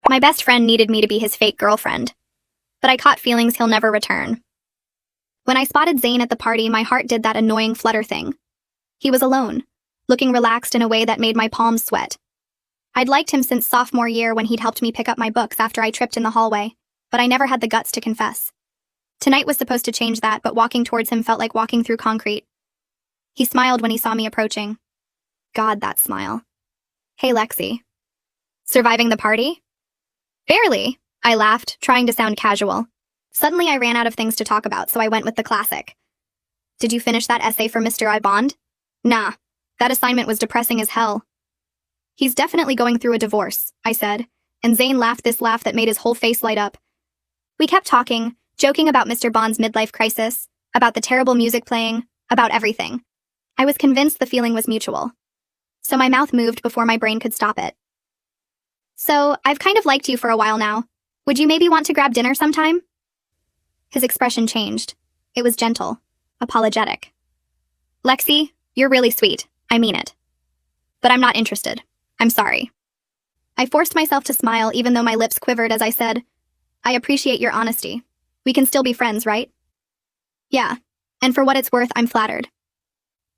My best friend needed me to be his fake girlfriend, but I caught feelings he'll never return. When I spotted Zane at the party, my heart did that annoying flutter thing. He was alone, looking relaxed in a way that made my palms sweat. I'd liked him since sophomore year when he'd helped me pick up my books after I tripped in the hallway, but I never had the guts to confess. Tonight was supposed to change that, but walking towards him felt like walking through concrete. He smiled when he saw me approaching. God, that smile. Hey, Lexi. Surviving the party? Barely, I laughed, trying to sound casual. Suddenly I ran out of things to talk about, so I went with the classic. Did you finish that essay for Mr. I Bond? Nah, that assignment was depressing as hell. He's definitely going through a divorce, I said, and Zane laughed this laugh that made his whole face light up. We kept talking, joking about Mr. Bond's midlife crisis, about the terrible music playing, about everything. I was convinced the feeling was mutual. So my mouth moved before my brain could stop it. So, I've kind of liked you for a while now. Would you maybe want to grab dinner sometime? His expression changed. It was gentle, apologetic. Lexi, you're really sweet. I mean it. But I'm not interested. I'm sorry. I forced myself to smile even though my lips quivered as I said, I appreciate your honesty. We can still be friends, right? Yeah, and for what it's worth, I'm flattered.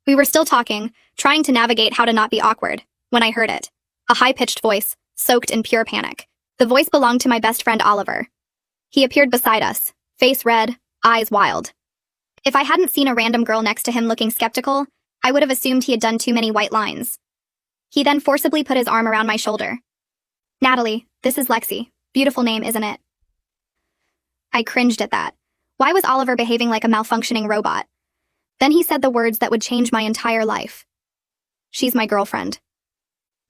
We were still talking, trying to navigate how to not be awkward, when I heard it. A high-pitched voice, soaked in pure panic. The voice belonged to my best friend Oliver. He appeared beside us, face red, eyes wild. If I hadn't seen a random girl next to him looking skeptical, I would have assumed he had done too many white lines. He then forcibly put his arm around my shoulder. Natalie, this is Lexi. Beautiful name, isn't it? I cringed at that. Why was Oliver behaving like a malfunctioning robot? Then he said the words that would change my entire life. She's my girlfriend.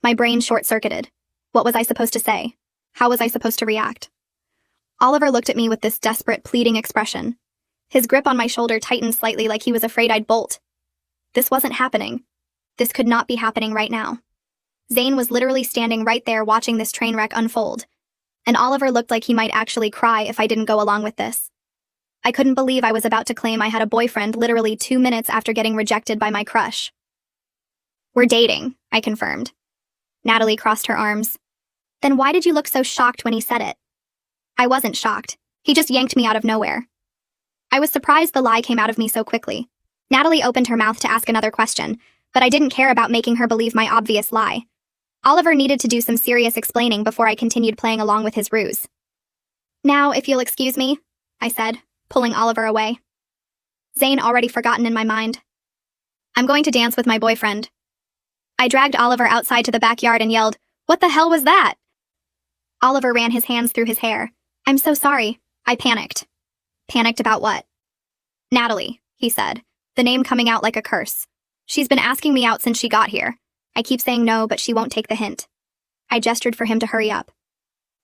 My brain short-circuited. What was I supposed to say? How was I supposed to react? Oliver looked at me with this desperate, pleading expression. His grip on my shoulder tightened slightly like he was afraid I'd bolt. This wasn't happening. This could not be happening right now. Zane was literally standing right there watching this train wreck unfold, and Oliver looked like he might actually cry if I didn't go along with this. I couldn't believe I was about to claim I had a boyfriend literally 2 minutes after getting rejected by my crush. We're dating, I confirmed. Natalie crossed her arms. Then why did you look so shocked when he said it? I wasn't shocked. He just yanked me out of nowhere. I was surprised the lie came out of me so quickly. Natalie opened her mouth to ask another question, but I didn't care about making her believe my obvious lie. Oliver needed to do some serious explaining before I continued playing along with his ruse. Now, if you'll excuse me, I said, pulling Oliver away. Zane already forgotten in my mind. I'm going to dance with my boyfriend. I dragged Oliver outside to the backyard and yelled, "What the hell was that?" Oliver ran his hands through his hair. I'm so sorry. I panicked. Panicked about what? Natalie, he said, the name coming out like a curse. She's been asking me out since she got here. I keep saying no, but she won't take the hint. I gestured for him to hurry up.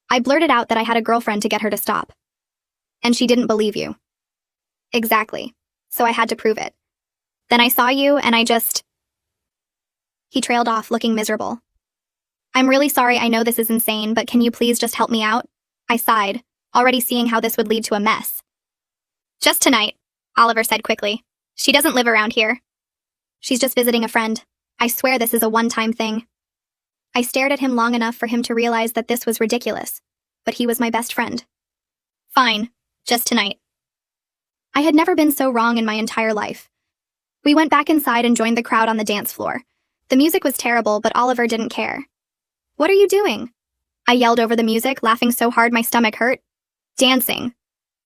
I blurted out that I had a girlfriend to get her to stop. And she didn't believe you. Exactly. So I had to prove it. Then I saw you, and I just... He trailed off, looking miserable. I'm really sorry, I know this is insane, but can you please just help me out? I sighed, already seeing how this would lead to a mess. Just tonight, Oliver said quickly. She doesn't live around here. She's just visiting a friend. I swear this is a one-time thing. I stared at him long enough for him to realize that this was ridiculous, but he was my best friend. Fine, just tonight. I had never been so wrong in my entire life. We went back inside and joined the crowd on the dance floor. The music was terrible, but Oliver didn't care. What are you doing? I yelled over the music, laughing so hard my stomach hurt. Dancing.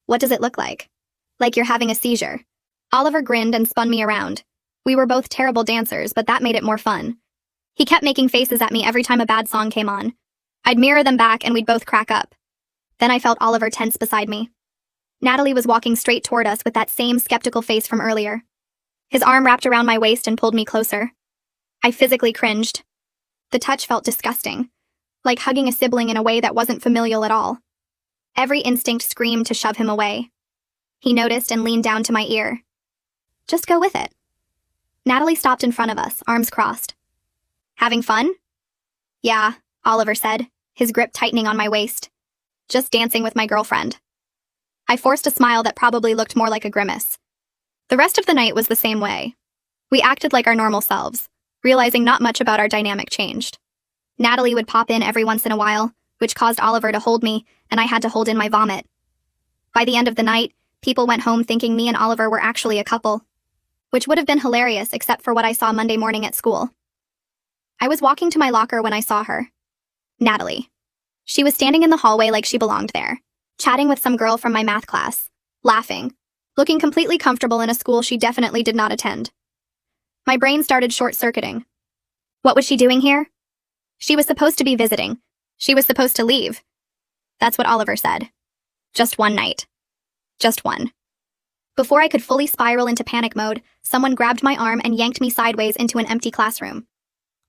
What does it look like? Like you're having a seizure. Oliver grinned and spun me around. We were both terrible dancers, but that made it more fun. He kept making faces at me every time a bad song came on. I'd mirror them back and we'd both crack up. Then I felt Oliver tense beside me. Natalie was walking straight toward us with that same skeptical face from earlier. His arm wrapped around my waist and pulled me closer. I physically cringed. The touch felt disgusting, like hugging a sibling in a way that wasn't familial at all. Every instinct screamed to shove him away. He noticed and leaned down to my ear. Just go with it. Natalie stopped in front of us, arms crossed. Having fun? Yeah, Oliver said, his grip tightening on my waist. Just dancing with my girlfriend. I forced a smile that probably looked more like a grimace. The rest of the night was the same way. We acted like our normal selves, realizing not much about our dynamic changed. Natalie would pop in every once in a while, which caused Oliver to hold me, and I had to hold in my vomit. By the end of the night, people went home thinking me and Oliver were actually a couple, which would have been hilarious except for what I saw Monday morning at school. I was walking to my locker when I saw her. Natalie. She was standing in the hallway like she belonged there, chatting with some girl from my math class, laughing, looking completely comfortable in a school she definitely did not attend. My brain started short-circuiting. What was she doing here? She was supposed to be visiting. She was supposed to leave. That's what Oliver said. Just one night. Just one. Before I could fully spiral into panic mode, someone grabbed my arm and yanked me sideways into an empty classroom.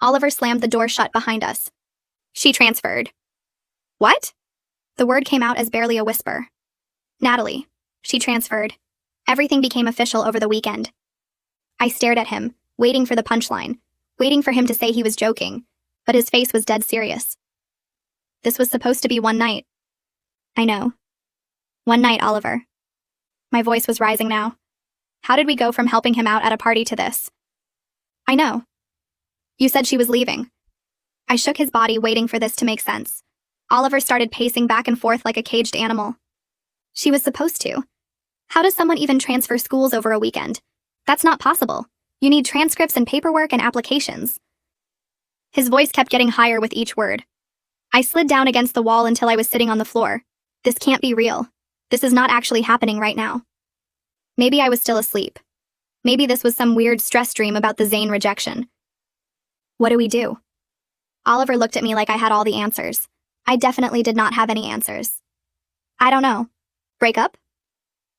Oliver slammed the door shut behind us. She transferred. What? The word came out as barely a whisper. Natalie. She transferred. Everything became official over the weekend. I stared at him, waiting for the punchline, waiting for him to say he was joking, but his face was dead serious. This was supposed to be one night. I know. One night, Oliver. My voice was rising now. How did we go from helping him out at a party to this? I know. You said she was leaving. I shook his body, waiting for this to make sense. Oliver started pacing back and forth like a caged animal. She was supposed to. How does someone even transfer schools over a weekend? That's not possible. You need transcripts and paperwork and applications. His voice kept getting higher with each word. I slid down against the wall until I was sitting on the floor. This can't be real. This is not actually happening right now. Maybe I was still asleep. Maybe this was some weird stress dream about the Zane rejection. What do we do? Oliver looked at me like I had all the answers. I definitely did not have any answers. I don't know. Break up?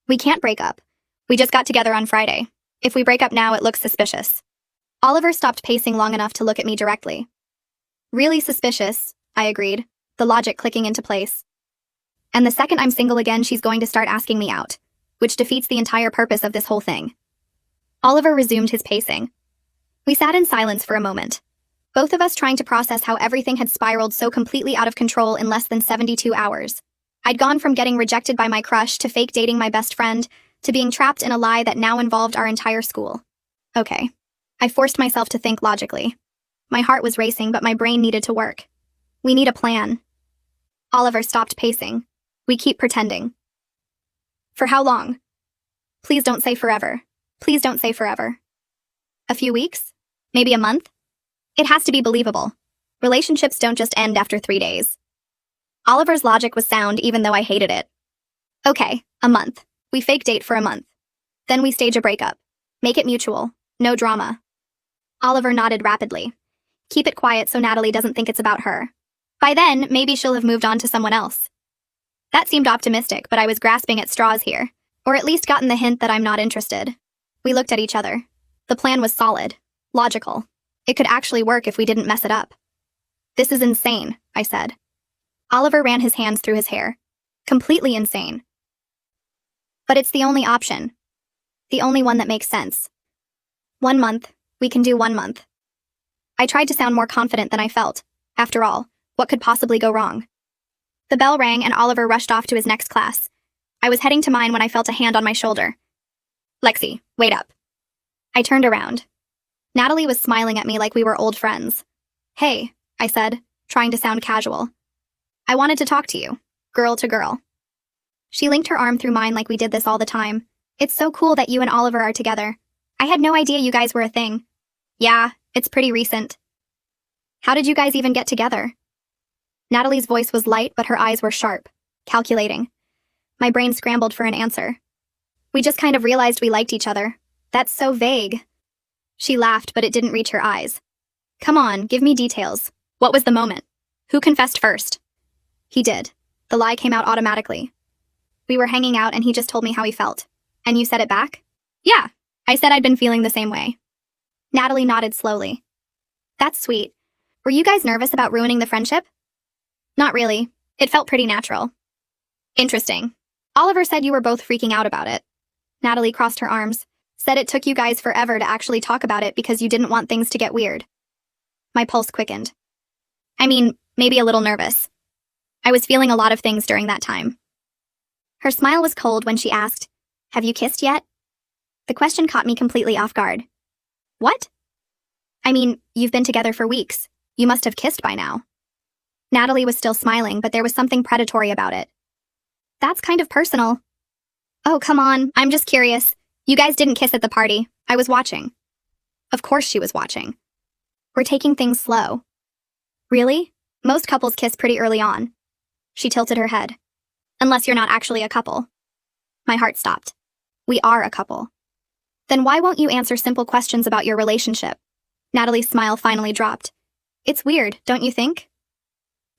We can't break up. We just got together on Friday. If we break up now, it looks suspicious. Oliver stopped pacing long enough to look at me directly. Really suspicious, I agreed, the logic clicking into place. And the second I'm single again, she's going to start asking me out, which defeats the entire purpose of this whole thing. Oliver resumed his pacing. We sat in silence for a moment, both of us trying to process how everything had spiraled so completely out of control in less than 72 hours. I'd gone from getting rejected by my crush to fake dating my best friend to being trapped in a lie that now involved our entire school. Okay. I forced myself to think logically. My heart was racing, but my brain needed to work. We need a plan. Oliver stopped pacing. We keep pretending. For how long? Please don't say forever. Please don't say forever. A few weeks? Maybe a month? It has to be believable. Relationships don't just end after 3 days. Oliver's logic was sound even though I hated it. Okay, a month. We fake date for a month. Then we stage a breakup. Make it mutual. No drama. Oliver nodded rapidly. Keep it quiet so Natalie doesn't think it's about her. By then, maybe she'll have moved on to someone else. That seemed optimistic, but I was grasping at straws here. Or at least gotten the hint that I'm not interested. We looked at each other. The plan was solid. Logical. It could actually work if we didn't mess it up. This is insane, I said. Oliver ran his hands through his hair. Completely insane. But it's the only option. The only one that makes sense. 1 month. We can do 1 month. I tried to sound more confident than I felt. After all, what could possibly go wrong? The bell rang and Oliver rushed off to his next class. I was heading to mine when I felt a hand on my shoulder. Lexi, wait up. I turned around. Natalie was smiling at me like we were old friends. Hey, I said, trying to sound casual. I wanted to talk to you, girl to girl. She linked her arm through mine like we did this all the time. It's so cool that you and Oliver are together. I had no idea you guys were a thing. Yeah, it's pretty recent. How did you guys even get together? Natalie's voice was light, but her eyes were sharp, calculating. My brain scrambled for an answer. We just kind of realized we liked each other. That's so vague. She laughed, but it didn't reach her eyes. Come on, give me details. What was the moment? Who confessed first? He did. The lie came out automatically. We were hanging out and he just told me how he felt. And you said it back? Yeah, I said I'd been feeling the same way. Natalie nodded slowly. That's sweet. Were you guys nervous about ruining the friendship? Not really. It felt pretty natural. Interesting. Oliver said you were both freaking out about it. Natalie crossed her arms, said it took you guys forever to actually talk about it because you didn't want things to get weird. My pulse quickened. I mean, maybe a little nervous. I was feeling a lot of things during that time. Her smile was cold when she asked, Have you kissed yet? The question caught me completely off guard. What? I mean, you've been together for weeks. You must have kissed by now. Natalie was still smiling, but there was something predatory about it. That's kind of personal. Oh, come on, I'm just curious. You guys didn't kiss at the party. I was watching. Of course she was watching. We're taking things slow. Really? Most couples kiss pretty early on. She tilted her head. Unless you're not actually a couple. My heart stopped. We are a couple. Then why won't you answer simple questions about your relationship? Natalie's smile finally dropped. It's weird, don't you think?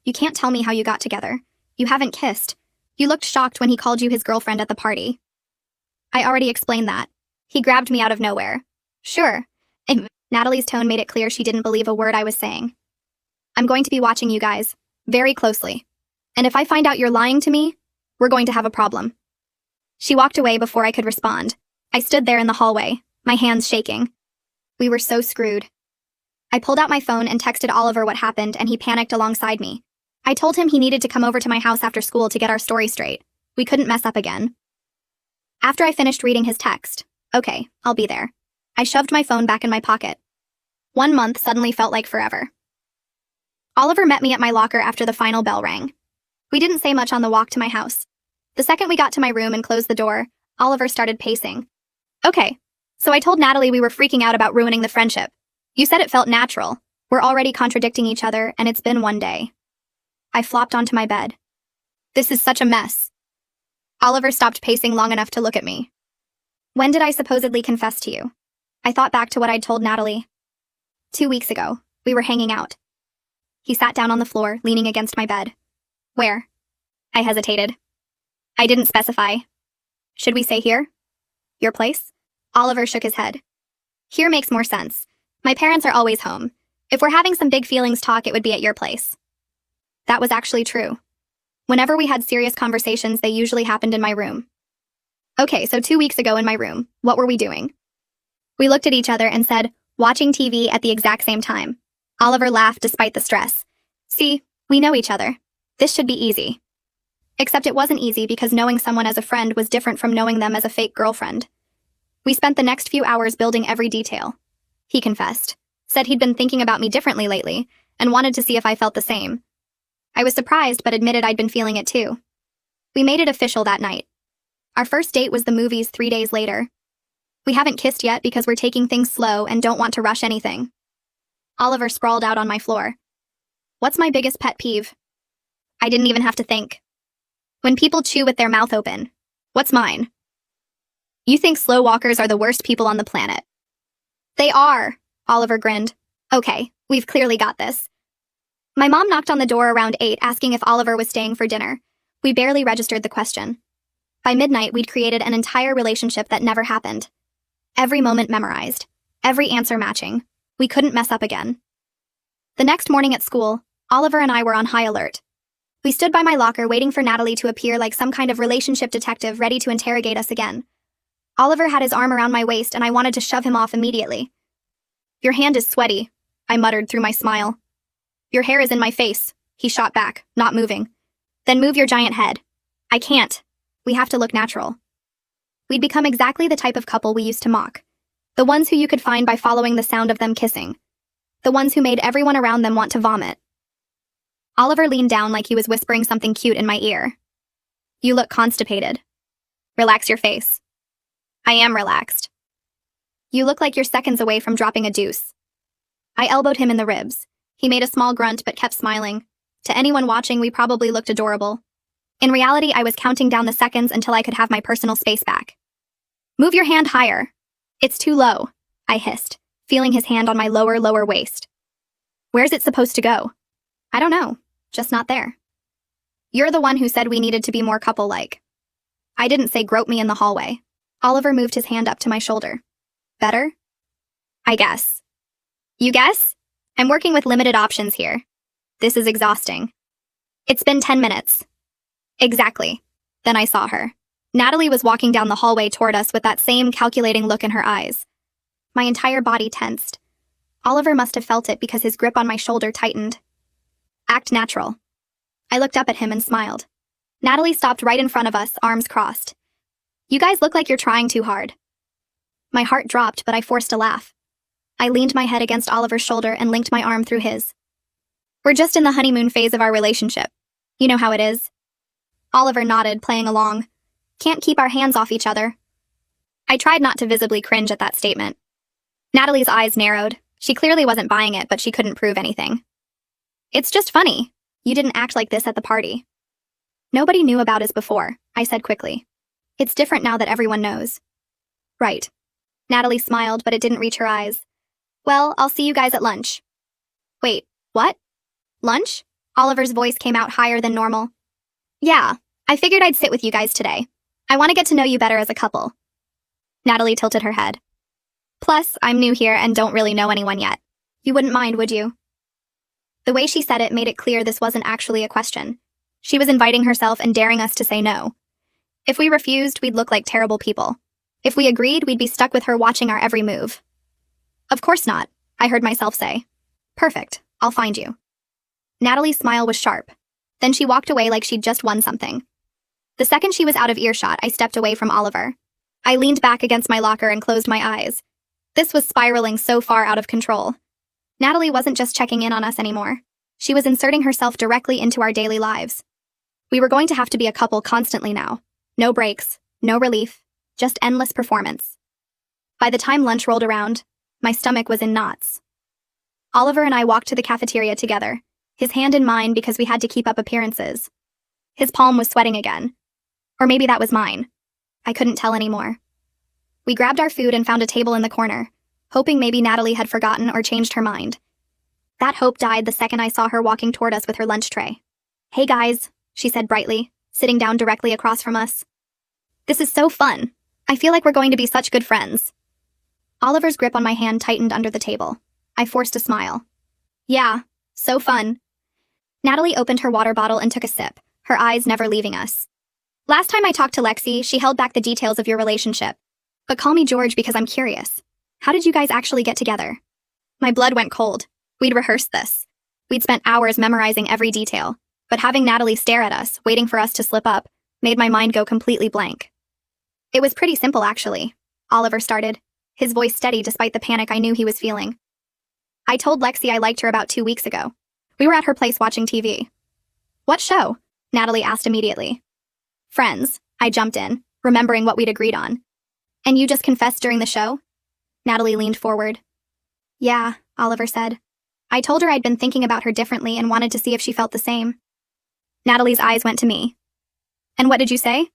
You can't tell me how you got together. You haven't kissed. You looked shocked when he called you his girlfriend at the party. I already explained that. He grabbed me out of nowhere. Sure. Natalie's tone made it clear she didn't believe a word I was saying. I'm going to be watching you guys, very closely. And if I find out you're lying to me, we're going to have a problem. She walked away before I could respond. I stood there in the hallway, my hands shaking. We were so screwed. I pulled out my phone and texted Oliver what happened, and he panicked alongside me. I told him he needed to come over to my house after school to get our story straight. We couldn't mess up again. After I finished reading his text, okay, I'll be there. I shoved my phone back in my pocket. 1 month suddenly felt like forever. Oliver met me at my locker after the final bell rang. We didn't say much on the walk to my house. The second we got to my room and closed the door, Oliver started pacing. Okay, so I told Natalie we were freaking out about ruining the friendship. You said it felt natural. We're already contradicting each other, and it's been 1 day. I flopped onto my bed. This is such a mess. Oliver stopped pacing long enough to look at me. When did I supposedly confess to you? I thought back to what I'd told Natalie. 2 weeks ago, we were hanging out. He sat down on the floor, leaning against my bed. Where? I hesitated. I didn't specify. Should we say here? Your place? Oliver shook his head. Here makes more sense. My parents are always home. If we're having some big feelings talk, it would be at your place. That was actually true. Whenever we had serious conversations, they usually happened in my room. Okay, so 2 weeks ago in my room, what were we doing? We looked at each other and said, watching TV at the exact same time. Oliver laughed despite the stress. See, we know each other. This should be easy. Except it wasn't easy because knowing someone as a friend was different from knowing them as a fake girlfriend. We spent the next few hours building every detail. He confessed, said he'd been thinking about me differently lately, and wanted to see if I felt the same. I was surprised but admitted I'd been feeling it too. We made it official that night. Our first date was the movies 3 days later. We haven't kissed yet because we're taking things slow and don't want to rush anything. Oliver sprawled out on my floor. What's my biggest pet peeve? I didn't even have to think. When people chew with their mouth open. What's mine? You think slow walkers are the worst people on the planet. They are, Oliver grinned. Okay, we've clearly got this. My mom knocked on the door around 8 asking if Oliver was staying for dinner. We barely registered the question. By midnight, we'd created an entire relationship that never happened. Every moment memorized. Every answer matching. We couldn't mess up again. The next morning at school, Oliver and I were on high alert. We stood by my locker waiting for Natalie to appear like some kind of relationship detective ready to interrogate us again. Oliver had his arm around my waist and I wanted to shove him off immediately. Your hand is sweaty, I muttered through my smile. Your hair is in my face, he shot back, not moving. Then move your giant head. I can't. We have to look natural. We'd become exactly the type of couple we used to mock. The ones who you could find by following the sound of them kissing. The ones who made everyone around them want to vomit. Oliver leaned down like he was whispering something cute in my ear. You look constipated. Relax your face. I am relaxed. You look like you're seconds away from dropping a deuce. I elbowed him in the ribs. He made a small grunt but kept smiling. To anyone watching, we probably looked adorable. In reality, I was counting down the seconds until I could have my personal space back. Move your hand higher. It's too low, I hissed, feeling his hand on my lower waist. Where's it supposed to go? I don't know, just not there. You're the one who said we needed to be more couple-like. I didn't say grope me in the hallway. Oliver moved his hand up to my shoulder. Better? I guess. You guess? I'm working with limited options here. This is exhausting. It's been 10 minutes. Exactly. Then I saw her. Natalie was walking down the hallway toward us with that same calculating look in her eyes. My entire body tensed. Oliver must have felt it because his grip on my shoulder tightened. Act natural. I looked up at him and smiled. Natalie stopped right in front of us, arms crossed. You guys look like you're trying too hard. My heart dropped, but I forced a laugh. I leaned my head against Oliver's shoulder and linked my arm through his. We're just in the honeymoon phase of our relationship. You know how it is. Oliver nodded, playing along. Can't keep our hands off each other. I tried not to visibly cringe at that statement. Natalie's eyes narrowed. She clearly wasn't buying it, but she couldn't prove anything. It's just funny. You didn't act like this at the party. Nobody knew about us before, I said quickly. It's different now that everyone knows. Right. Natalie smiled, but it didn't reach her eyes. Well, I'll see you guys at lunch. Wait, what? Lunch? Oliver's voice came out higher than normal. Yeah, I figured I'd sit with you guys today. I want to get to know you better as a couple. Natalie tilted her head. Plus, I'm new here and don't really know anyone yet. You wouldn't mind, would you? The way she said it made it clear this wasn't actually a question. She was inviting herself and daring us to say no. If we refused, we'd look like terrible people. If we agreed, we'd be stuck with her watching our every move. Of course not, I heard myself say. Perfect, I'll find you. Natalie's smile was sharp. Then she walked away like she'd just won something. The second she was out of earshot, I stepped away from Oliver. I leaned back against my locker and closed my eyes. This was spiraling so far out of control. Natalie wasn't just checking in on us anymore. She was inserting herself directly into our daily lives. We were going to have to be a couple constantly now. No breaks, no relief, just endless performance. By the time lunch rolled around, my stomach was in knots. Oliver and I walked to the cafeteria together, his hand in mine because we had to keep up appearances. His palm was sweating again. Or maybe that was mine. I couldn't tell anymore. We grabbed our food and found a table in the corner, hoping maybe Natalie had forgotten or changed her mind. That hope died the second I saw her walking toward us with her lunch tray. Hey guys, she said brightly, sitting down directly across from us. This is so fun. I feel like we're going to be such good friends. Oliver's grip on my hand tightened under the table. I forced a smile. Yeah, so fun. Natalie opened her water bottle and took a sip, her eyes never leaving us. Last time I talked to Lexi, she held back the details of your relationship. But call me George because I'm curious. How did you guys actually get together? My blood went cold. We'd rehearsed this. We'd spent hours memorizing every detail, but having Natalie stare at us, waiting for us to slip up, made my mind go completely blank. It was pretty simple, actually, Oliver started, his voice steady despite the panic I knew he was feeling. I told Lexi I liked her about 2 weeks ago. We were at her place watching TV. What show? Natalie asked immediately. Friends, I jumped in, remembering what we'd agreed on. And you just confessed during the show? Natalie leaned forward. Yeah, Oliver said. I told her I'd been thinking about her differently and wanted to see if she felt the same. Natalie's eyes went to me. And what did you say?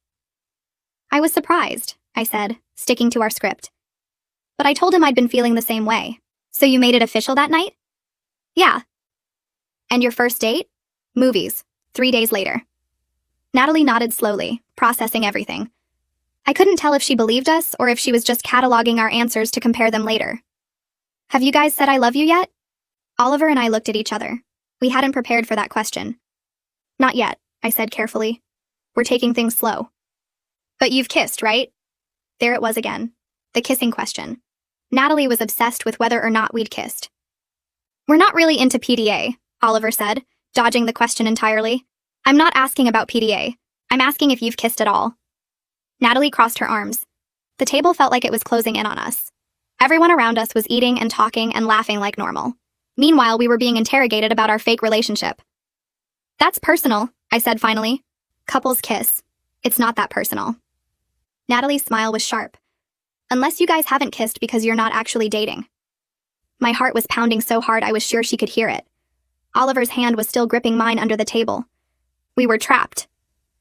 I was surprised, I said, sticking to our script. But I told him I'd been feeling the same way. So you made it official that night? Yeah. And your first date? Movies, 3 days later. Natalie nodded slowly, processing everything. I couldn't tell if she believed us or if she was just cataloging our answers to compare them later. Have you guys said I love you yet? Oliver and I looked at each other. We hadn't prepared for that question. Not yet, I said carefully. We're taking things slow. But you've kissed, right? There it was again. The kissing question. Natalie was obsessed with whether or not we'd kissed. We're not really into PDA, Oliver said, dodging the question entirely. I'm not asking about PDA. I'm asking if you've kissed at all. Natalie crossed her arms. The table felt like it was closing in on us. Everyone around us was eating and talking and laughing like normal. Meanwhile, we were being interrogated about our fake relationship. That's personal, I said finally. Couples kiss. It's not that personal. Natalie's smile was sharp. Unless you guys haven't kissed because you're not actually dating. My heart was pounding so hard I was sure she could hear it. Oliver's hand was still gripping mine under the table. We were trapped.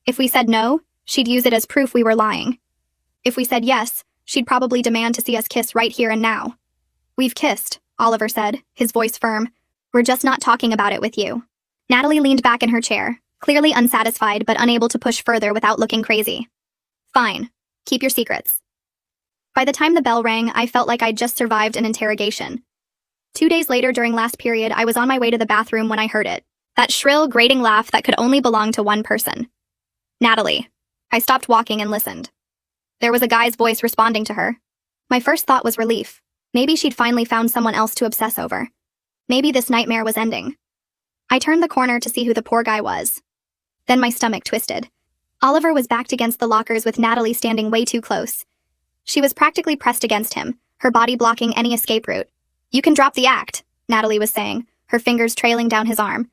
If we said no, she'd use it as proof we were lying. If we said yes, she'd probably demand to see us kiss right here and now. We've kissed, Oliver said, his voice firm. We're just not talking about it with you. Natalie leaned back in her chair, clearly unsatisfied but unable to push further without looking crazy. Fine. Keep your secrets. By the time the bell rang, I felt like I'd just survived an interrogation. 2 days later during last period, I was on my way to the bathroom when I heard it. That shrill, grating laugh that could only belong to one person. Natalie. I stopped walking and listened. There was a guy's voice responding to her. My first thought was relief. Maybe she'd finally found someone else to obsess over. Maybe this nightmare was ending. I turned the corner to see who the poor guy was. Then my stomach twisted. Oliver was backed against the lockers with Natalie standing way too close. She was practically pressed against him, her body blocking any escape route. You can drop the act, Natalie was saying, her fingers trailing down his arm.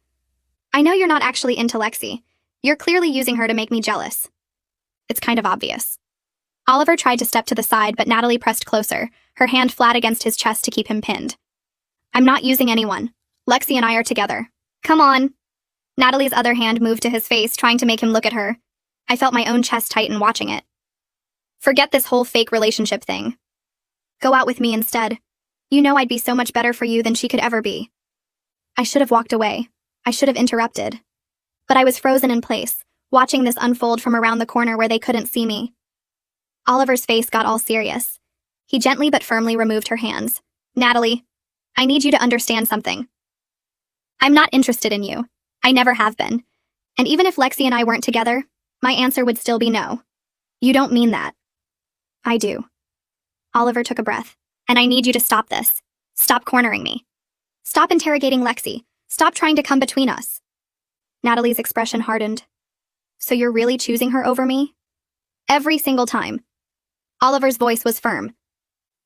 I know you're not actually into Lexi. You're clearly using her to make me jealous. It's kind of obvious. Oliver tried to step to the side, but Natalie pressed closer, her hand flat against his chest to keep him pinned. I'm not using anyone. Lexi and I are together. Come on. Natalie's other hand moved to his face, trying to make him look at her. I felt my own chest tighten watching it. Forget this whole fake relationship thing. Go out with me instead. You know I'd be so much better for you than she could ever be. I should have walked away. I should have interrupted. But I was frozen in place, watching this unfold from around the corner where they couldn't see me. Oliver's face got all serious. He gently but firmly removed her hands. Natalie, I need you to understand something. I'm not interested in you. I never have been. And even if Lexi and I weren't together, my answer would still be no. You don't mean that. I do. Oliver took a breath. And I need you to stop this. Stop cornering me. Stop interrogating Lexi. Stop trying to come between us. Natalie's expression hardened. So you're really choosing her over me? Every single time. Oliver's voice was firm.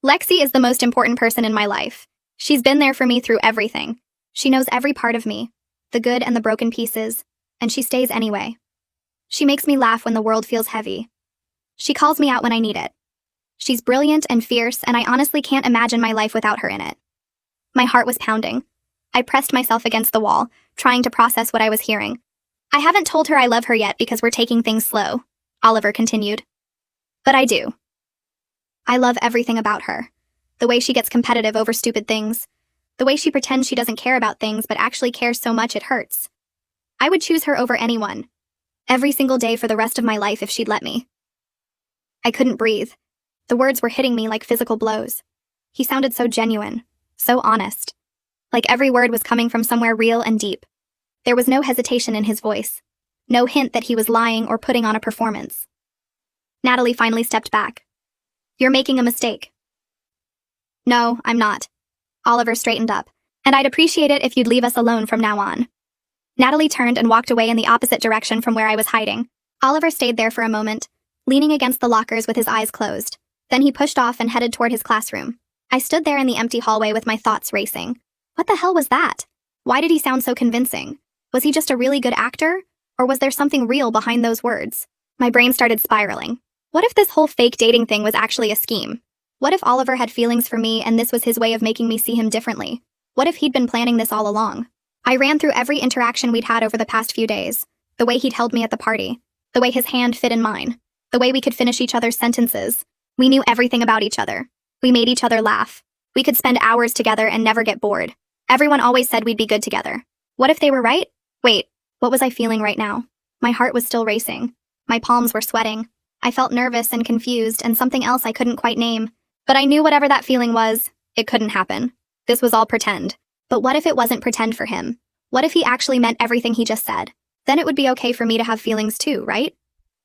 Lexi is the most important person in my life. She's been there for me through everything. She knows every part of me, the good and the broken pieces, and she stays anyway. She makes me laugh when the world feels heavy. She calls me out when I need it. She's brilliant and fierce, and I honestly can't imagine my life without her in it. My heart was pounding. I pressed myself against the wall, trying to process what I was hearing. I haven't told her I love her yet because we're taking things slow, Oliver continued. But I do. I love everything about her. The way she gets competitive over stupid things. The way she pretends she doesn't care about things but actually cares so much it hurts. I would choose her over anyone. Every single day for the rest of my life if she'd let me. I couldn't breathe. The words were hitting me like physical blows. He sounded so genuine, so honest. Like every word was coming from somewhere real and deep. There was no hesitation in his voice. No hint that he was lying or putting on a performance. Natalie finally stepped back. You're making a mistake. No, I'm not. Oliver straightened up. And I'd appreciate it if you'd leave us alone from now on. Natalie turned and walked away in the opposite direction from where I was hiding. Oliver stayed there for a moment, leaning against the lockers with his eyes closed. Then he pushed off and headed toward his classroom. I stood there in the empty hallway with my thoughts racing. What the hell was that? Why did he sound so convincing? Was he just a really good actor? Or was there something real behind those words? My brain started spiraling. What if this whole fake dating thing was actually a scheme? What if Oliver had feelings for me and this was his way of making me see him differently? What if he'd been planning this all along? I ran through every interaction we'd had over the past few days. The way he'd held me at the party. The way his hand fit in mine. The way we could finish each other's sentences. We knew everything about each other. We made each other laugh. We could spend hours together and never get bored. Everyone always said we'd be good together. What if they were right? Wait, what was I feeling right now? My heart was still racing. My palms were sweating. I felt nervous and confused and something else I couldn't quite name. But I knew whatever that feeling was, it couldn't happen. This was all pretend. But what if it wasn't pretend for him? What if he actually meant everything he just said? Then it would be okay for me to have feelings too, right?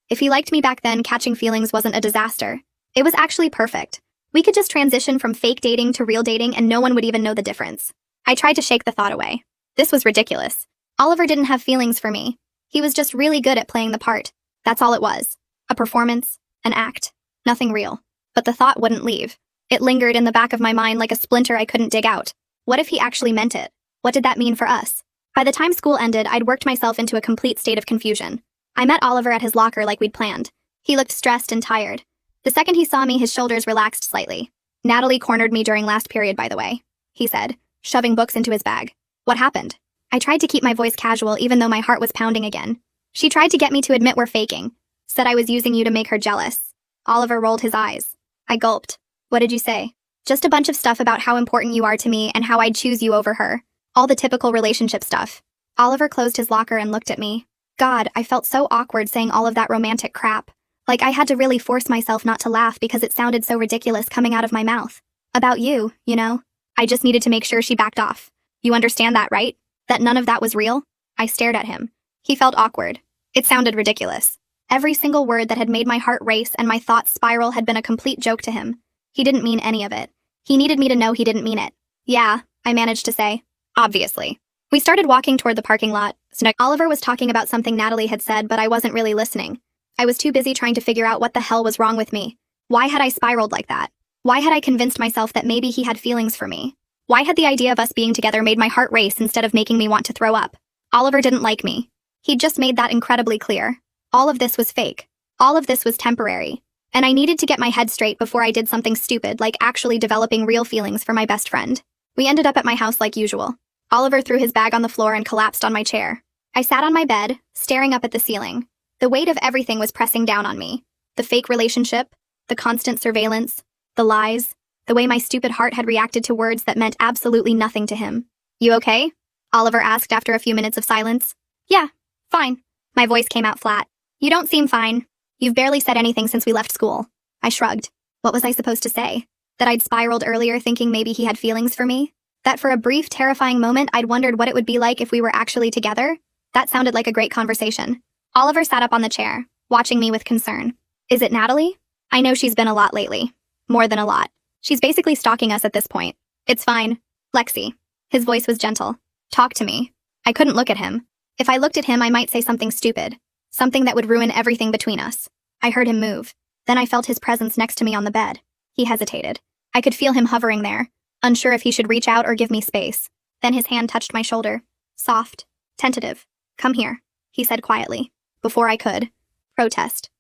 If he liked me back then, catching feelings wasn't a disaster. It was actually perfect. We could just transition from fake dating to real dating and no one would even know the difference. I tried to shake the thought away. This was ridiculous. Oliver didn't have feelings for me. He was just really good at playing the part. That's all it was. A performance, an act, nothing real. But the thought wouldn't leave. It lingered in the back of my mind like a splinter I couldn't dig out. What if he actually meant it? What did that mean for us? By the time school ended, I'd worked myself into a complete state of confusion. I met Oliver at his locker like we'd planned. He looked stressed and tired. The second he saw me, his shoulders relaxed slightly. Natalie cornered me during last period, by the way, he said, shoving books into his bag. What happened? I tried to keep my voice casual even though my heart was pounding again. She tried to get me to admit we're faking. Said I was using you to make her jealous. Oliver rolled his eyes. I gulped. What did you say? Just a bunch of stuff about how important you are to me and how I'd choose you over her. All the typical relationship stuff. Oliver closed his locker and looked at me. God, I felt so awkward saying all of that romantic crap. Like I had to really force myself not to laugh because it sounded so ridiculous coming out of my mouth. About you, you know? I just needed to make sure she backed off. You understand that, right? That none of that was real? I stared at him. He felt awkward. It sounded ridiculous. Every single word that had made my heart race and my thoughts spiral had been a complete joke to him. He didn't mean any of it. He needed me to know he didn't mean it. Yeah, I managed to say. Obviously. We started walking toward the parking lot. Oliver was talking about something Natalie had said, but I wasn't really listening. I was too busy trying to figure out what the hell was wrong with me. Why had I spiraled like that? Why had I convinced myself that maybe he had feelings for me? Why had the idea of us being together made my heart race instead of making me want to throw up? Oliver didn't like me. He'd just made that incredibly clear. All of this was fake. All of this was temporary. And I needed to get my head straight before I did something stupid like actually developing real feelings for my best friend. We ended up at my house like usual. Oliver threw his bag on the floor and collapsed on my chair. I sat on my bed, staring up at the ceiling. The weight of everything was pressing down on me. The fake relationship, the constant surveillance, the lies, the way my stupid heart had reacted to words that meant absolutely nothing to him. "You okay?" Oliver asked after a few minutes of silence. "Yeah, fine." My voice came out flat. "You don't seem fine. You've barely said anything since we left school." I shrugged. What was I supposed to say? That I'd spiraled earlier thinking maybe he had feelings for me? That for a brief, terrifying moment I'd wondered what it would be like if we were actually together? That sounded like a great conversation. Oliver sat up on the chair, watching me with concern. "Is it Natalie? I know she's been a lot lately. More than a lot. She's basically stalking us at this point." "It's fine. Lexi." His voice was gentle. "Talk to me." I couldn't look at him. If I looked at him, I might say something stupid. Something that would ruin everything between us. I heard him move. Then I felt his presence next to me on the bed. He hesitated. I could feel him hovering there, unsure if he should reach out or give me space. Then his hand touched my shoulder. Soft. Tentative. "Come here," he said quietly, before I could protest.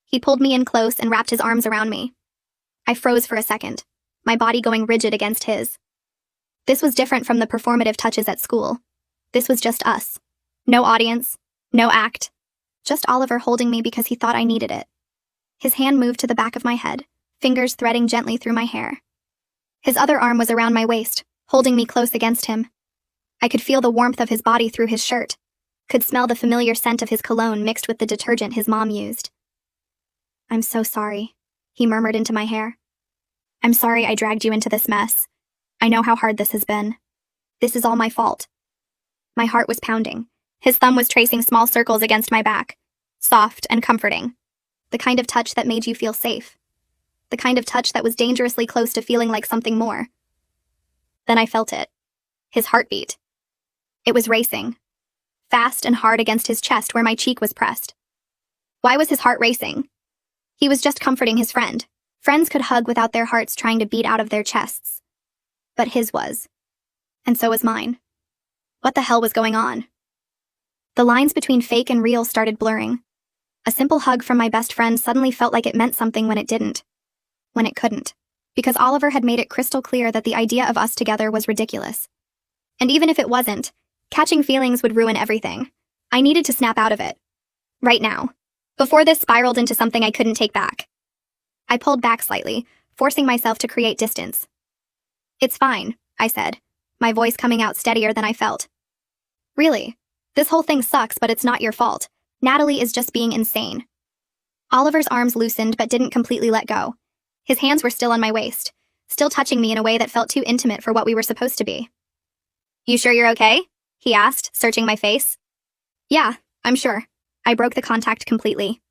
He pulled me in close and wrapped his arms around me. I froze for a second, my body going rigid against his. This was different from the performative touches at school. This was just us. No audience, no act. Just Oliver holding me because he thought I needed it. His hand moved to the back of my head, fingers threading gently through my hair. His other arm was around my waist, holding me close against him. I could feel the warmth of his body through his shirt, could smell the familiar scent of his cologne mixed with the detergent his mom used. "I'm so sorry," he murmured into my hair. "I'm sorry I dragged you into this mess. I know how hard this has been. This is all my fault." My heart was pounding. His thumb was tracing small circles against my back, soft and comforting. The kind of touch that made you feel safe. The kind of touch that was dangerously close to feeling like something more. Then I felt it. His heartbeat. It was racing. Fast and hard against his chest where my cheek was pressed. Why was his heart racing? He was just comforting his friend. Friends could hug without their hearts trying to beat out of their chests. But his was. And so was mine. What the hell was going on? The lines between fake and real started blurring. A simple hug from my best friend suddenly felt like it meant something when it didn't. When it couldn't. Because Oliver had made it crystal clear that the idea of us together was ridiculous. And even if it wasn't, catching feelings would ruin everything. I needed to snap out of it. Right now. Before this spiraled into something I couldn't take back. I pulled back slightly, forcing myself to create distance. "It's fine," I said, my voice coming out steadier than I felt. "Really, this whole thing sucks, but it's not your fault. Natalie is just being insane." Oliver's arms loosened but didn't completely let go. His hands were still on my waist, still touching me in a way that felt too intimate for what we were supposed to be. "You sure you're okay?" he asked, searching my face. "Yeah, I'm sure." I broke the contact completely.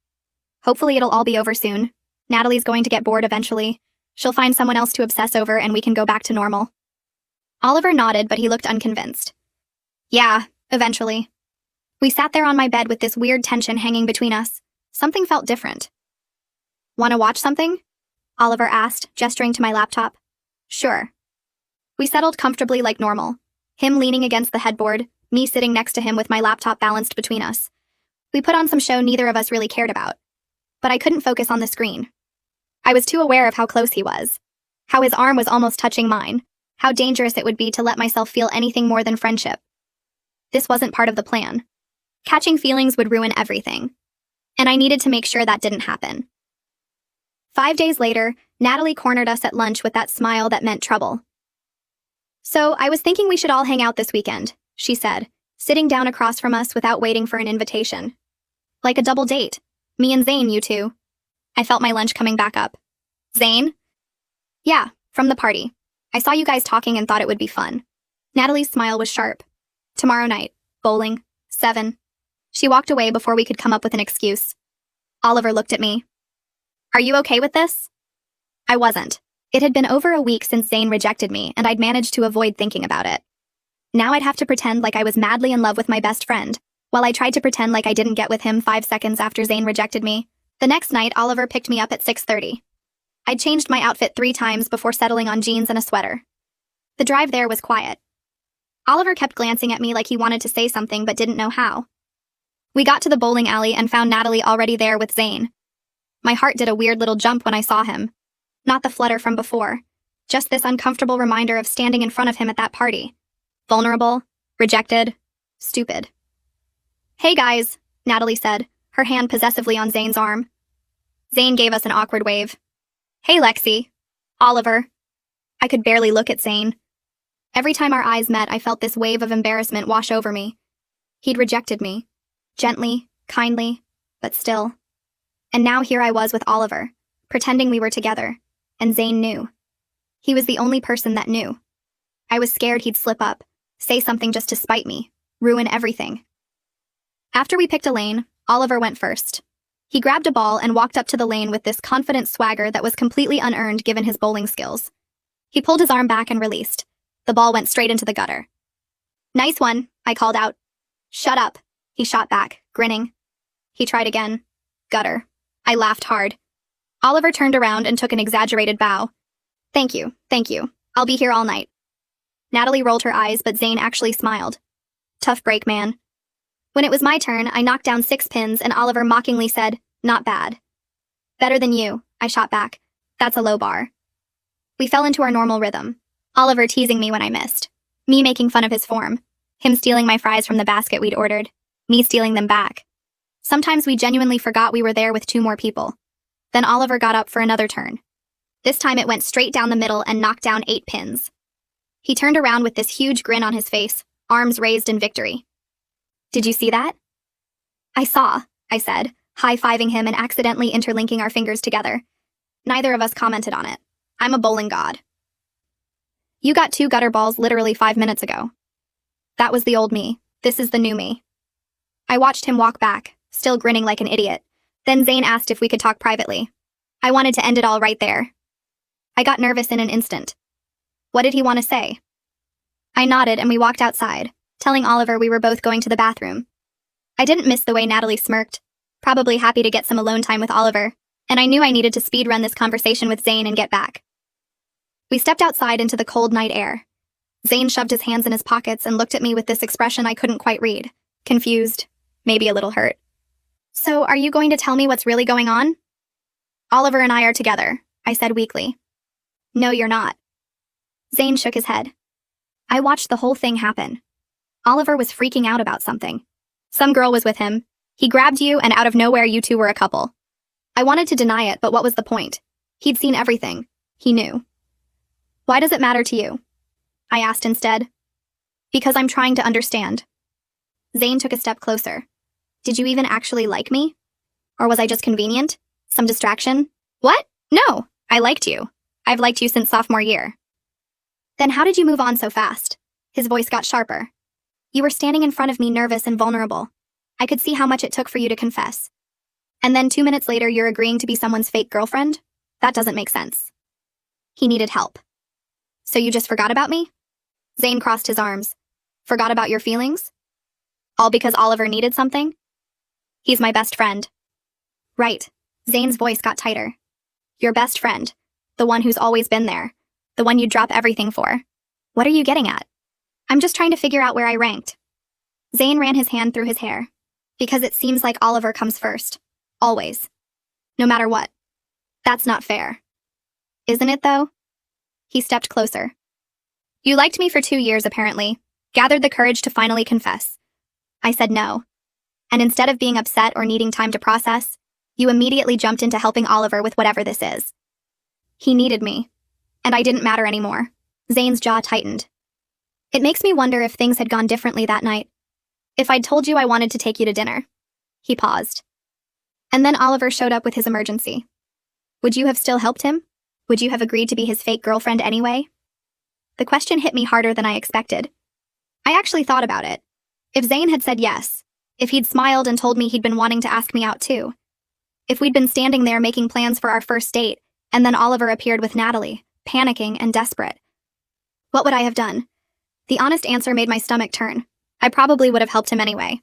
"Hopefully it'll all be over soon. Natalie's going to get bored eventually. She'll find someone else to obsess over and we can go back to normal." Oliver nodded, but he looked unconvinced. "Yeah, eventually." We sat there on my bed with this weird tension hanging between us. Something felt different. "Want to watch something?" Oliver asked, gesturing to my laptop. "Sure." We settled comfortably like normal. Him leaning against the headboard, me sitting next to him with my laptop balanced between us. We put on some show neither of us really cared about. But I couldn't focus on the screen. I was too aware of how close he was. How his arm was almost touching mine. How dangerous it would be to let myself feel anything more than friendship. This wasn't part of the plan. Catching feelings would ruin everything. And I needed to make sure that didn't happen. 5 days later, Natalie cornered us at lunch with that smile that meant trouble. "So, I was thinking we should all hang out this weekend," she said, sitting down across from us without waiting for an invitation. "Like a double date. Me and Zane, you two." I felt my lunch coming back up. "Zane?" "Yeah, from the party. I saw you guys talking and thought it would be fun." Natalie's smile was sharp. "Tomorrow night. Bowling. 7. She walked away before we could come up with an excuse. Oliver looked at me. "Are you okay with this?" I wasn't. It had been over a week since Zane rejected me, and I'd managed to avoid thinking about it. Now I'd have to pretend like I was madly in love with my best friend, while I tried to pretend like I didn't get with him 5 seconds after Zane rejected me. The next night, Oliver picked me up at 6:30. I'd changed my outfit 3 times before settling on jeans and a sweater. The drive there was quiet. Oliver kept glancing at me like he wanted to say something but didn't know how. We got to the bowling alley and found Natalie already there with Zane. My heart did a weird little jump when I saw him. Not the flutter from before, just this uncomfortable reminder of standing in front of him at that party. Vulnerable, rejected, stupid. "Hey guys," Natalie said, her hand possessively on Zane's arm. Zane gave us an awkward wave. "Hey Lexi." "Oliver." I could barely look at Zane. Every time our eyes met, I felt this wave of embarrassment wash over me. He'd rejected me. Gently, kindly, but still. And now here I was with Oliver, pretending we were together, and Zane knew. He was the only person that knew. I was scared he'd slip up, say something just to spite me, ruin everything. After we picked a lane, Oliver went first. He grabbed a ball and walked up to the lane with this confident swagger that was completely unearned given his bowling skills. He pulled his arm back and released. The ball went straight into the gutter. "Nice one," I called out. "Shut up," he shot back, grinning. He tried again. Gutter. I laughed hard. Oliver turned around and took an exaggerated bow. Thank you. I'll be here all night." Natalie rolled her eyes, but Zane actually smiled. Tough break, man. When it was my turn, I knocked down 6 pins and Oliver mockingly said, "Not bad." "Better than you," I shot back. "That's a low bar." We fell into our normal rhythm. Oliver teasing me when I missed. Me making fun of his form. Him stealing my fries from the basket we'd ordered. Me stealing them back. Sometimes we genuinely forgot we were there with 2 more people. Then Oliver got up for another turn. This time it went straight down the middle and knocked down 8 pins. He turned around with this huge grin on his face, arms raised in victory. "Did you see that?" "I saw," I said, high-fiving him and accidentally interlinking our fingers together. Neither of us commented on it. I'm a bowling god. "You got 2 gutter balls literally 5 minutes ago." That was the old me. This is the new me. I watched him walk back, still grinning like an idiot. Then Zane asked if we could talk privately. I wanted to end it all right there. I got nervous in an instant. What did he want to say? I nodded and we walked outside, telling Oliver we were both going to the bathroom. I didn't miss the way Natalie smirked, probably happy to get some alone time with Oliver, and I knew I needed to speed run this conversation with Zane and get back. We stepped outside into the cold night air. Zane shoved his hands in his pockets and looked at me with this expression I couldn't quite read. Confused, maybe a little hurt. "So, are you going to tell me what's really going on?" "Oliver and I are together," I said weakly. "No, you're not." Zane shook his head. I watched the whole thing happen. Oliver was freaking out about something. Some girl was with him. He grabbed you, and out of nowhere you 2 were a couple. I wanted to deny it, but what was the point? He'd seen everything. He knew. "Why does it matter to you?" I asked instead. "Because I'm trying to understand." Zane took a step closer. "Did you even actually like me? Or was I just convenient? Some distraction?" "What? No, I liked you. I've liked you since sophomore year." "Then how did you move on so fast?" His voice got sharper. "You were standing in front of me nervous and vulnerable. I could see how much it took for you to confess. And then 2 minutes later you're agreeing to be someone's fake girlfriend? That doesn't make sense." He needed help. "So you just forgot about me?" Zane crossed his arms. "Forgot about your feelings? All because Oliver needed something? He's my best friend." "Right." Zane's voice got tighter. "Your best friend. The one who's always been there. The one you'd drop everything for. What are you getting at?" "I'm just trying to figure out where I ranked." Zane ran his hand through his hair. "Because it seems like Oliver comes first. Always. No matter what. That's not fair." "Isn't it, though?" He stepped closer. "You liked me for 2 years, apparently. Gathered the courage to finally confess." I said no. "And instead of being upset or needing time to process, you immediately jumped into helping Oliver with whatever this is." He needed me. And I didn't matter anymore. Zane's jaw tightened. "It makes me wonder if things had gone differently that night. If I'd told you I wanted to take you to dinner." He paused. "And then Oliver showed up with his emergency. Would you have still helped him? Would you have agreed to be his fake girlfriend anyway?" The question hit me harder than I expected. I actually thought about it. If Zane had said yes, if he'd smiled and told me he'd been wanting to ask me out too, if we'd been standing there making plans for our first date, and then Oliver appeared with Natalie, panicking and desperate, what would I have done? The honest answer made my stomach turn. I probably would have helped him anyway.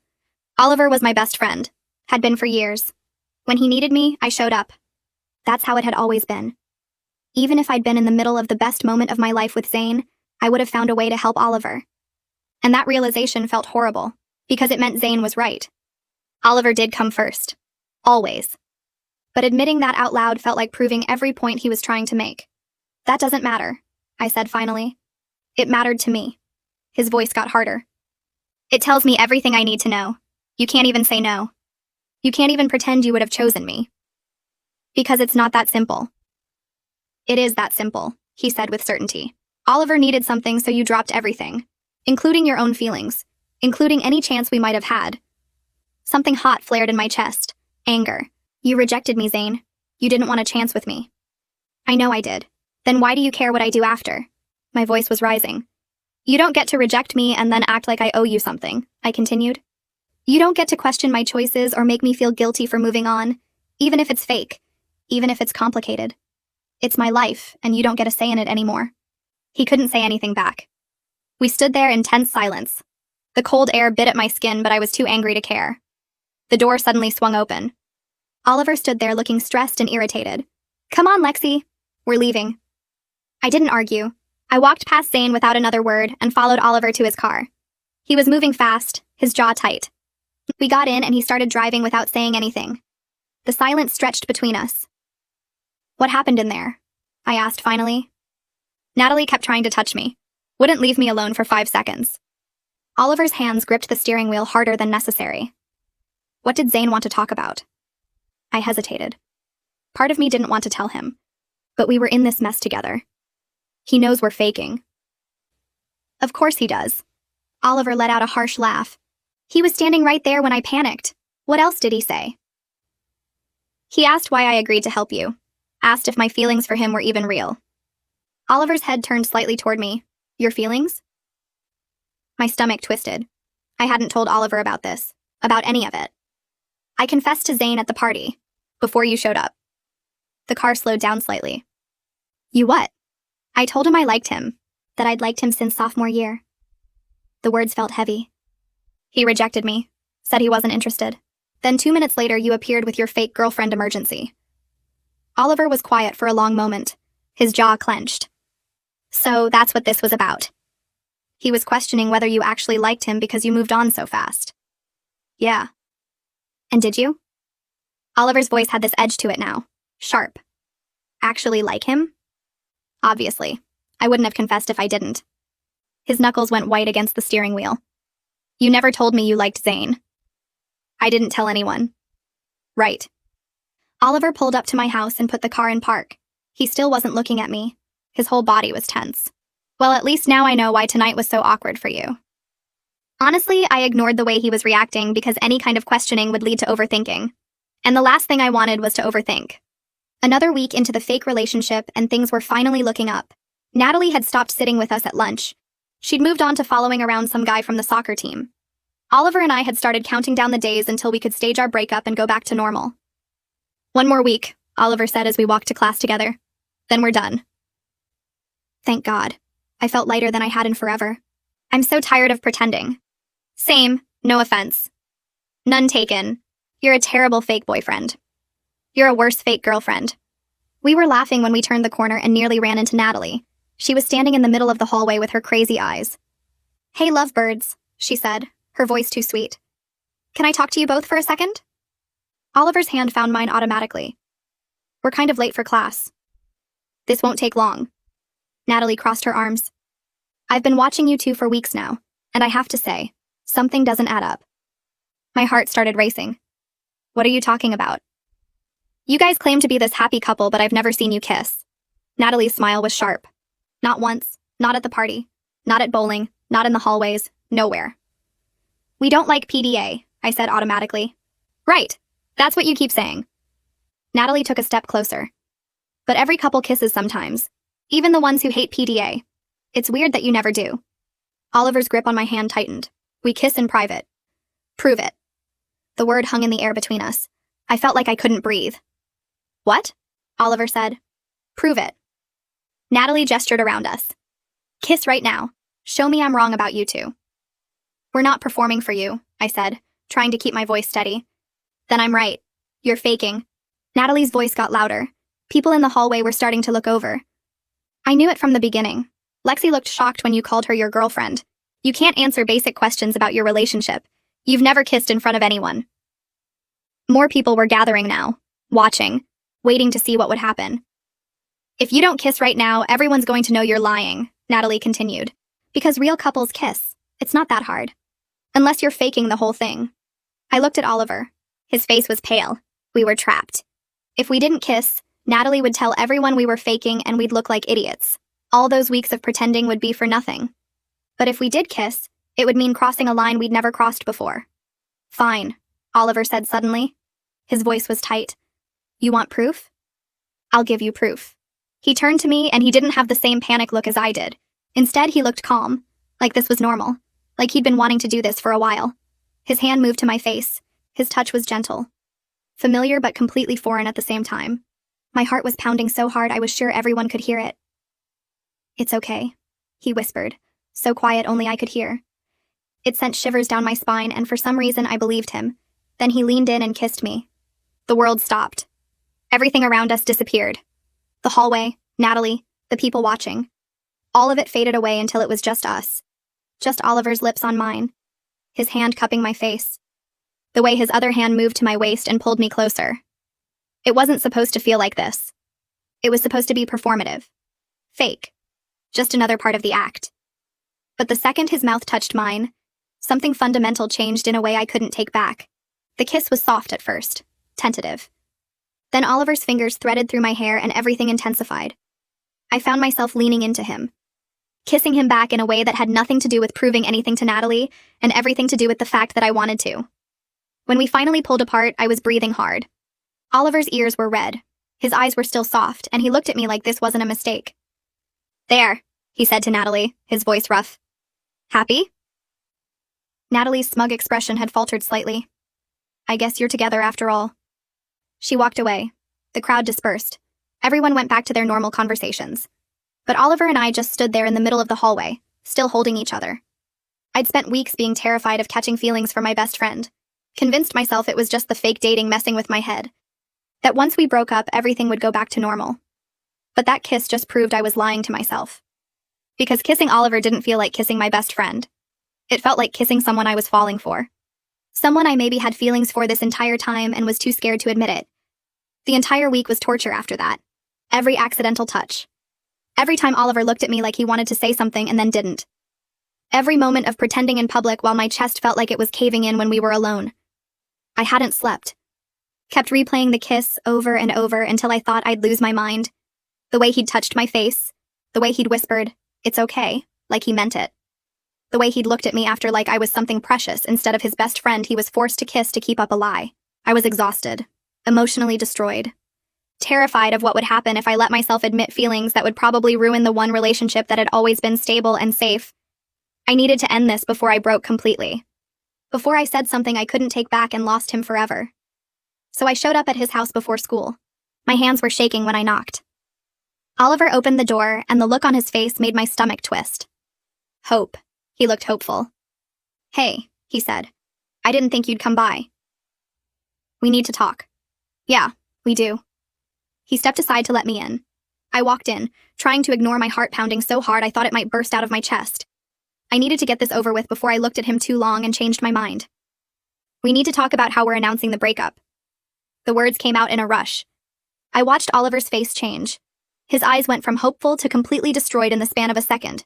Oliver was my best friend, had been for years. When he needed me, I showed up. That's how it had always been. Even if I'd been in the middle of the best moment of my life with Zane, I would have found a way to help Oliver. And that realization felt horrible, because it meant Zane was right. Oliver did come first. Always. But admitting that out loud felt like proving every point he was trying to make. That doesn't matter, I said finally. It mattered to me. His voice got harder. It tells me everything I need to know. You can't even say no. You can't even pretend you would have chosen me. Because it's not that simple. It is that simple, he said with certainty. Oliver needed something, so you dropped everything, including your own feelings, including any chance we might have had. Something hot flared in my chest. Anger. You rejected me, Zane. You didn't want a chance with me. I know I did. Then why do you care what I do after? My voice was rising. You don't get to reject me and then act like I owe you something, I continued. You don't get to question my choices or make me feel guilty for moving on, even if it's fake, even if it's complicated. It's my life, and you don't get a say in it anymore. He couldn't say anything back. We stood there in tense silence. The cold air bit at my skin, but I was too angry to care. The door suddenly swung open. Oliver stood there looking stressed and irritated. Come on, Lexi. We're leaving. I didn't argue. I walked past Zane without another word and followed Oliver to his car. He was moving fast, his jaw tight. We got in and he started driving without saying anything. The silence stretched between us. What happened in there? I asked finally. Natalie kept trying to touch me. Wouldn't leave me alone for 5 seconds. Oliver's hands gripped the steering wheel harder than necessary. What did Zane want to talk about? I hesitated. Part of me didn't want to tell him. But we were in this mess together. He knows we're faking. Of course he does. Oliver let out a harsh laugh. He was standing right there when I panicked. What else did he say? He asked why I agreed to help you. Asked if my feelings for him were even real. Oliver's head turned slightly toward me. Your feelings? My stomach twisted. I hadn't told Oliver about this. About any of it. I confessed to Zane at the party. Before you showed up. The car slowed down slightly. You what? I told him I liked him. That I'd liked him since sophomore year. The words felt heavy. He rejected me. Said he wasn't interested. Then 2 minutes later you appeared with your fake girlfriend emergency. Oliver was quiet for a long moment. His jaw clenched. So that's what this was about. He was questioning whether you actually liked him because you moved on so fast. Yeah. And did you? Oliver's voice had this edge to it now. Sharp. Actually like him? Obviously. I wouldn't have confessed if I didn't. His knuckles went white against the steering wheel. You never told me you liked Zane. I didn't tell anyone. Right. Oliver pulled up to my house and put the car in park. He still wasn't looking at me. His whole body was tense. Well, at least now I know why tonight was so awkward for you. Honestly, I ignored the way he was reacting because any kind of questioning would lead to overthinking. And the last thing I wanted was to overthink. Another week into the fake relationship and things were finally looking up. Natalie had stopped sitting with us at lunch. She'd moved on to following around some guy from the soccer team. Oliver and I had started counting down the days until we could stage our breakup and go back to normal. One more week, Oliver said as we walked to class together. Then we're done. Thank God. I felt lighter than I had in forever. I'm so tired of pretending. Same, no offense. None taken. You're a terrible fake boyfriend. You're a worse fake girlfriend. We were laughing when we turned the corner and nearly ran into Natalie. She was standing in the middle of the hallway with her crazy eyes. Hey, lovebirds, she said, her voice too sweet. Can I talk to you both for a second? Oliver's hand found mine automatically. We're kind of late for class. This won't take long. Natalie crossed her arms. I've been watching you two for weeks now, and I have to say, something doesn't add up. My heart started racing. What are you talking about? You guys claim to be this happy couple, but I've never seen you kiss. Natalie's smile was sharp. Not once, not at the party, not at bowling, not in the hallways, nowhere. We don't like PDA, I said automatically. Right, that's what you keep saying. Natalie took a step closer. But every couple kisses sometimes, even the ones who hate PDA. It's weird that you never do. Oliver's grip on my hand tightened. We kiss in private. Prove it. The word hung in the air between us. I felt like I couldn't breathe. What? Oliver said. Prove it. Natalie gestured around us. Kiss right now. Show me I'm wrong about you two. We're not performing for you, I said, trying to keep my voice steady. Then I'm right. You're faking. Natalie's voice got louder. People in the hallway were starting to look over. I knew it from the beginning. Lexi looked shocked when you called her your girlfriend. You can't answer basic questions about your relationship. You've never kissed in front of anyone. More people were gathering now, watching, waiting to see what would happen. If you don't kiss right now, everyone's going to know you're lying, Natalie continued. Because real couples kiss. It's not that hard. Unless you're faking the whole thing. I looked at Oliver. His face was pale. We were trapped. If we didn't kiss, Natalie would tell everyone we were faking and we'd look like idiots. All those weeks of pretending would be for nothing. But if we did kiss, it would mean crossing a line we'd never crossed before. Fine, Oliver said suddenly. His voice was tight. You want proof? I'll give you proof. He turned to me and he didn't have the same panic look as I did. Instead, he looked calm, like this was normal, like he'd been wanting to do this for a while. His hand moved to my face. His touch was gentle. Familiar but completely foreign at the same time. My heart was pounding so hard I was sure everyone could hear it. It's okay, he whispered, so quiet only I could hear. It sent shivers down my spine and for some reason I believed him. Then he leaned in and kissed me. The world stopped. Everything around us disappeared. The hallway, Natalie, the people watching. All of it faded away until it was just us. Just Oliver's lips on mine. His hand cupping my face. The way his other hand moved to my waist and pulled me closer. It wasn't supposed to feel like this. It was supposed to be performative. Fake. Just another part of the act. But the second his mouth touched mine, something fundamental changed in a way I couldn't take back. The kiss was soft at first, tentative. Then Oliver's fingers threaded through my hair and everything intensified. I found myself leaning into him, kissing him back in a way that had nothing to do with proving anything to Natalie and everything to do with the fact that I wanted to. When we finally pulled apart, I was breathing hard. Oliver's ears were red. His eyes were still soft, and he looked at me like this wasn't a mistake. There, he said to Natalie, his voice rough. Happy? Natalie's smug expression had faltered slightly. I guess you're together after all. She walked away. The crowd dispersed. Everyone went back to their normal conversations. But Oliver and I just stood there in the middle of the hallway, still holding each other. I'd spent weeks being terrified of catching feelings for my best friend. Convinced myself it was just the fake dating messing with my head. That once we broke up, everything would go back to normal. But that kiss just proved I was lying to myself. Because kissing Oliver didn't feel like kissing my best friend. It felt like kissing someone I was falling for. Someone I maybe had feelings for this entire time and was too scared to admit it. The entire week was torture after that. Every accidental touch. Every time Oliver looked at me like he wanted to say something and then didn't. Every moment of pretending in public while my chest felt like it was caving in when we were alone. I hadn't slept. Kept replaying the kiss over and over until I thought I'd lose my mind. The way he'd touched my face. The way he'd whispered, "It's okay," like he meant it. The way he'd looked at me after like I was something precious instead of his best friend he was forced to kiss to keep up a lie. I was exhausted. Emotionally destroyed. Terrified of what would happen if I let myself admit feelings that would probably ruin the one relationship that had always been stable and safe. I needed to end this before I broke completely. Before I said something I couldn't take back and lost him forever. So I showed up at his house before school. My hands were shaking when I knocked. Oliver opened the door, and the look on his face made my stomach twist. Hope. He looked hopeful. Hey, he said. I didn't think you'd come by. We need to talk. Yeah, we do. He stepped aside to let me in. I walked in, trying to ignore my heart pounding so hard I thought it might burst out of my chest. I needed to get this over with before I looked at him too long and changed my mind. We need to talk about how we're announcing the breakup. The words came out in a rush. I watched Oliver's face change. His eyes went from hopeful to completely destroyed in the span of a second.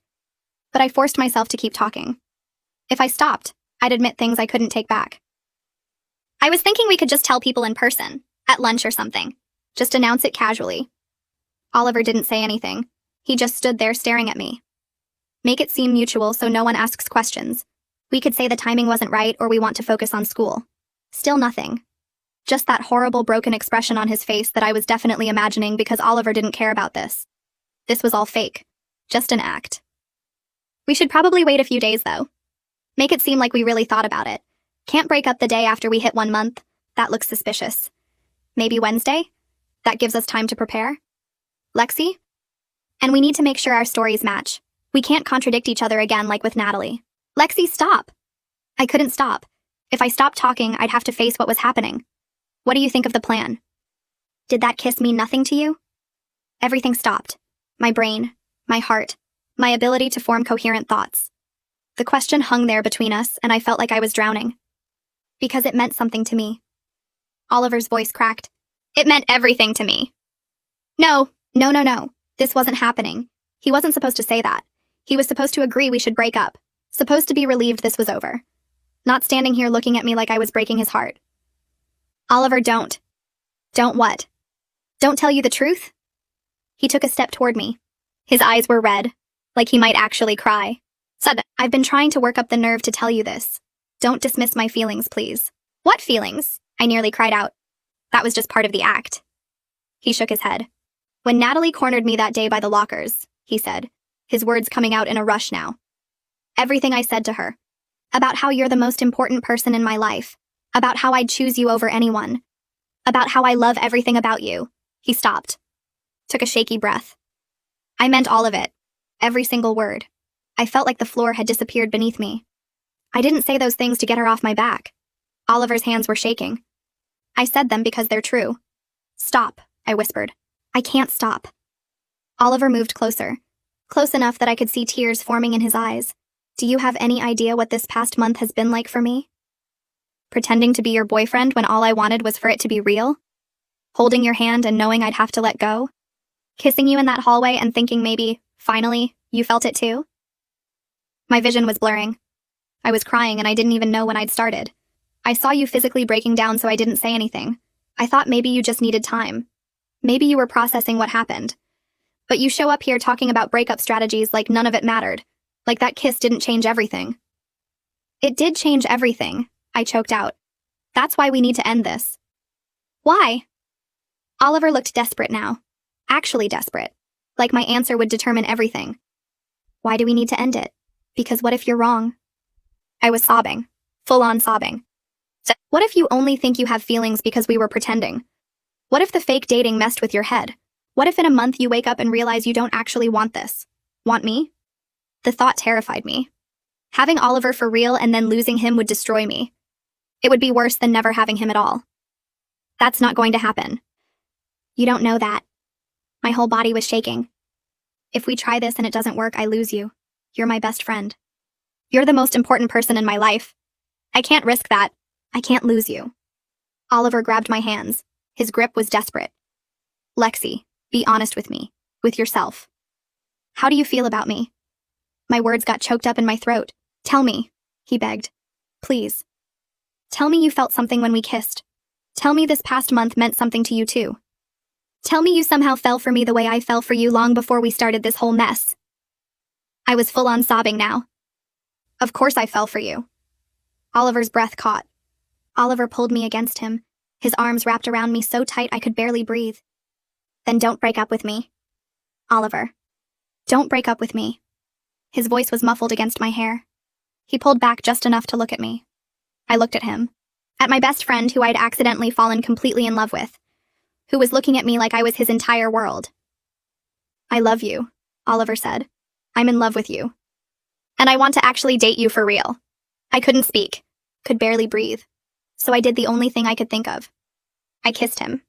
But I forced myself to keep talking. If I stopped, I'd admit things I couldn't take back. I was thinking we could just tell people in person, at lunch or something. Just announce it casually. Oliver didn't say anything. He just stood there staring at me. Make it seem mutual so no one asks questions. We could say the timing wasn't right or we want to focus on school. Still nothing. Just that horrible broken expression on his face that I was definitely imagining because Oliver didn't care about this. This was all fake. Just an act. We should probably wait a few days, though. Make it seem like we really thought about it. Can't break up the day after we hit 1 month. That looks suspicious. Maybe Wednesday? That gives us time to prepare. Lexi? And we need to make sure our stories match. We can't contradict each other again like with Natalie. Lexi, stop! I couldn't stop. If I stopped talking, I'd have to face what was happening. What do you think of the plan? Did that kiss mean nothing to you? Everything stopped. My brain, my heart, my ability to form coherent thoughts. The question hung there between us, and I felt like I was drowning. Because it meant something to me. Oliver's voice cracked. It meant everything to me. No. This wasn't happening. He wasn't supposed to say that. He was supposed to agree we should break up. Supposed to be relieved this was over. Not standing here looking at me like I was breaking his heart. Oliver, don't. Don't what? Don't tell you the truth? He took a step toward me. His eyes were red, like he might actually cry. Said, I've been trying to work up the nerve to tell you this. Don't dismiss my feelings, please. What feelings? I nearly cried out. That was just part of the act. He shook his head. When Natalie cornered me that day by the lockers, he said, his words coming out in a rush now. Everything I said to her. About how you're the most important person in my life. About how I'd choose you over anyone. About how I love everything about you. He stopped. Took a shaky breath. I meant all of it. Every single word. I felt like the floor had disappeared beneath me. I didn't say those things to get her off my back. Oliver's hands were shaking. I said them because they're true. Stop, I whispered. I can't stop. Oliver moved closer. Close enough that I could see tears forming in his eyes. Do you have any idea what this past month has been like for me? Pretending to be your boyfriend when all I wanted was for it to be real? Holding your hand and knowing I'd have to let go? Kissing you in that hallway and thinking maybe, finally, you felt it too? My vision was blurring. I was crying and I didn't even know when I'd started. I saw you physically breaking down, so I didn't say anything. I thought maybe you just needed time. Maybe you were processing what happened. But you show up here talking about breakup strategies like none of it mattered. Like that kiss didn't change everything. It did change everything, I choked out. That's why we need to end this. Why? Oliver looked desperate now. Actually desperate. Like my answer would determine everything. Why do we need to end it? Because what if you're wrong? I was sobbing. Full-on sobbing. What if you only think you have feelings because we were pretending? What if the fake dating messed with your head? What if in a month you wake up and realize you don't actually want this? Want me? The thought terrified me. Having Oliver for real and then losing him would destroy me. It would be worse than never having him at all. That's not going to happen. You don't know that. My whole body was shaking. If we try this and it doesn't work, I lose you. You're my best friend. You're the most important person in my life. I can't risk that. I can't lose you. Oliver grabbed my hands. His grip was desperate. Lexi, be honest with me. With yourself. How do you feel about me? My words got choked up in my throat. Tell me, he begged. Please. Tell me you felt something when we kissed. Tell me this past month meant something to you too. Tell me you somehow fell for me the way I fell for you long before we started this whole mess. I was full on sobbing now. Of course I fell for you. Oliver's breath caught. Oliver pulled me against him, his arms wrapped around me so tight I could barely breathe. Then don't break up with me. Oliver. Don't break up with me. His voice was muffled against my hair. He pulled back just enough to look at me. I looked at him. At my best friend who I'd accidentally fallen completely in love with. Who was looking at me like I was his entire world. I love you, Oliver said. I'm in love with you. And I want to actually date you for real. I couldn't speak. Could barely breathe. So I did the only thing I could think of. I kissed him.